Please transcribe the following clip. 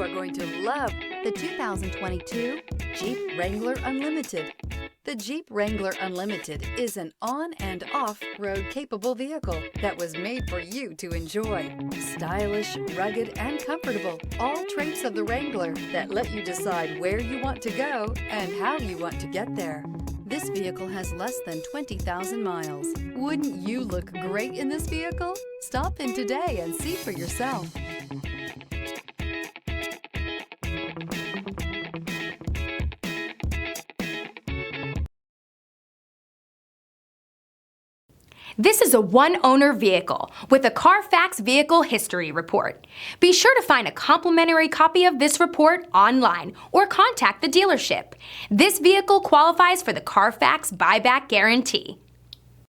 are going to love the 2022 Jeep Wrangler Unlimited. The Jeep Wrangler Unlimited is an on- and off-road capable vehicle that was made for you to enjoy. Stylish, rugged, and comfortable, all traits of the Wrangler that let you decide where you want to go and how you want to get there. This vehicle has less than 20,000 miles. Wouldn't you look great in this vehicle? Stop in today and see for yourself. This is a one-owner vehicle with a Carfax Vehicle History Report. Be sure to find a complimentary copy of this report online or contact the dealership. This vehicle qualifies for the Carfax Buyback Guarantee.